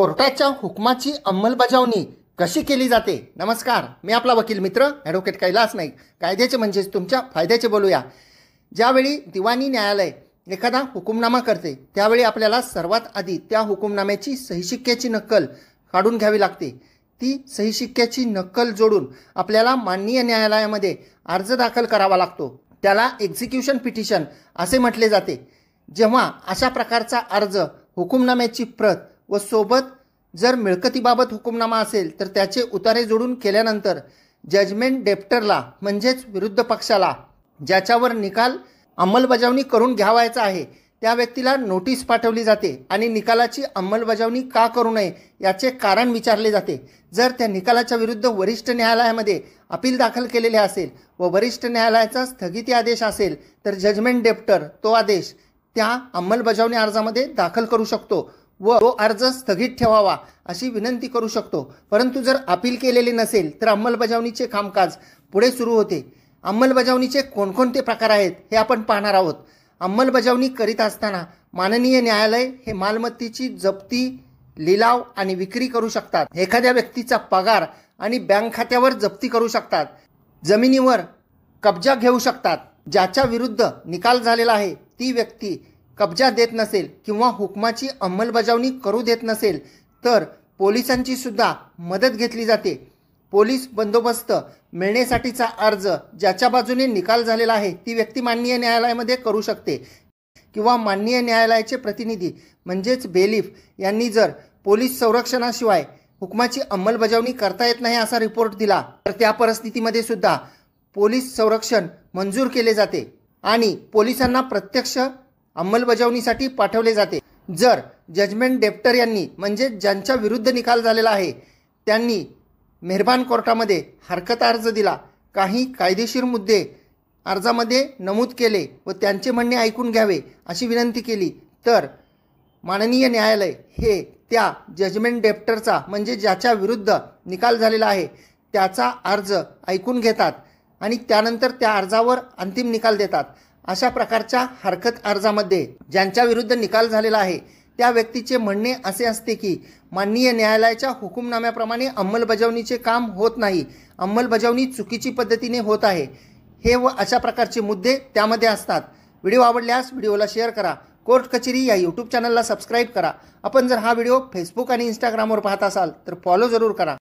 कोर्टाच्या हुकमाची अंमलबजावणी कशी केली जाते। नमस्कार, मी आपला वकील मित्र ॲडव्होकेट कैलास नाईक। कायद्याचे म्हणजेच तुमच्या फायद्याचे बोलूया। ज्यावेळी दिवाणी न्यायालय एखादा हुकुमनामा करते त्यावेळी आपल्याला सर्वात आधी त्या हुकुमनाम्याची सहीशिक्क्याची नक्कल काढून घ्यावी लागते। ती सहीशिक्क्याची नक्कल जोडून आपल्याला माननीय न्यायालयामध्ये अर्ज दाखल करावा लागतो। त्याला एक्झिक्युशन पिटिशन असे म्हटले जाते। जेव्हा अशा प्रकारचा अर्ज, हुकुमनाम्याची प्रत व सोबत जर मिळकतीबाबत हुकुमनामा असेल तर त्याचे उतारे जोडून केल्यानंतर जजमेंट डेप्टरला म्हणजेच विरुद्ध पक्षाला ज्याच्यावर निकाल अंमलबजावणी करून घ्यावायचा आहे त्या व्यक्तीला नोटीस पाठवली जाते आणि निकालाची अंमलबजावणी का करू नये याचे कारण विचारले जाते। जर त्या निकालाच्या विरुद्ध वरिष्ठ न्यायालयामध्ये अपील दाखल केलेले असेल व वरिष्ठ न्यायालयाचा स्थगिती आदेश असेल तर जजमेंट डेप्टर तो आदेश त्या अंमलबजावणी अर्जामध्ये दाखल करू शकतो व तो अर्ज स्थगित ठेवावा अशी विनंती करू शकतो। परंतु जर अपील केलेले नसेल तर अंमलबजावणीचे कामकाज पुढे सुरू होते। अंमलबजावणीचे कोणकोणते प्रकार आहेत हे आपण पाहणार आहोत। अंमलबजावणी करीत असताना माननीय न्यायालय हे मालमत्तेची जप्ती, लिलाव आणि विक्री करू शकतात। एखाद्या व्यक्तीचा पगार आणि बँक खात्यावर जप्ती करू शकतात। जमिनीवर कब्जा घेऊ शकतात। ज्याच्या विरुद्ध निकाल झालेला आहे ती व्यक्ती कब्जा देत नसेल किंवा हुकमाची अंमलबजावणी करू देत नसेल तर पोलिसांची सुद्धा मदत घेतली जाते। पोलीस बंदोबस्त मिळण्यासाठीचा अर्ज ज्याच्या बाजूने निकाल झालेला आहे ती व्यक्ती माननीय न्यायालयामध्ये करू शकते किंवा माननीय न्यायालयाचे प्रतिनिधी म्हणजेच बेलीफ यांनी जर पोलीस संरक्षणाशिवाय हुकमाची अंमलबजावणी करता येत नाही असा रिपोर्ट दिला तर त्या परिस्थितीमध्ये सुद्धा पोलीस संरक्षण मंजूर केले जाते आणि पोलिसांना प्रत्यक्ष अंमलबजावणीसाठी पाठवले जाते। जर जजमेंट डेप्टर यांनी म्हणजे ज्यांच्या विरुद्ध निकाल झालेला आहे त्यांनी मेहरबान कोर्टामध्ये हरकत अर्ज दिला, काही कायदेशीर मुद्दे अर्जामध्ये नमूद केले व त्यांचे म्हणणे ऐकून घ्यावे अशी विनंती केली तर माननीय न्यायालय हे त्या जजमेंट डेप्टरचा म्हणजे ज्याच्या विरुद्ध निकाल झालेला आहे त्याचा अर्ज ऐकून घेतात आणि त्यानंतर त्या अर्जावर अंतिम निकाल देतात। अशा प्रकारच्या हरकत अर्जामध्ये ज्यांच्या विरुद्ध निकाल झालेला आहे त्या व्यक्तीचे म्हणणे असे असते की माननीय न्यायालयाच्या हुकुमनाम्याप्रमाणे अंमलबजावणीचे काम होत नाही, अंमलबजावणी चुकीची पद्धतीने होत आहे, हे व अशा प्रकारचे मुद्दे त्यामध्ये असतात। व्हिडिओ आवडल्यास व्हिडिओला शेअर करा। कोर्ट कचेरी या यूट्यूब चॅनलला सबस्क्राईब करा। आपण जर हा व्हिडिओ फेसबुक आणि इंस्टाग्रामवर पाहत असाल तर फॉलो जरूर करा।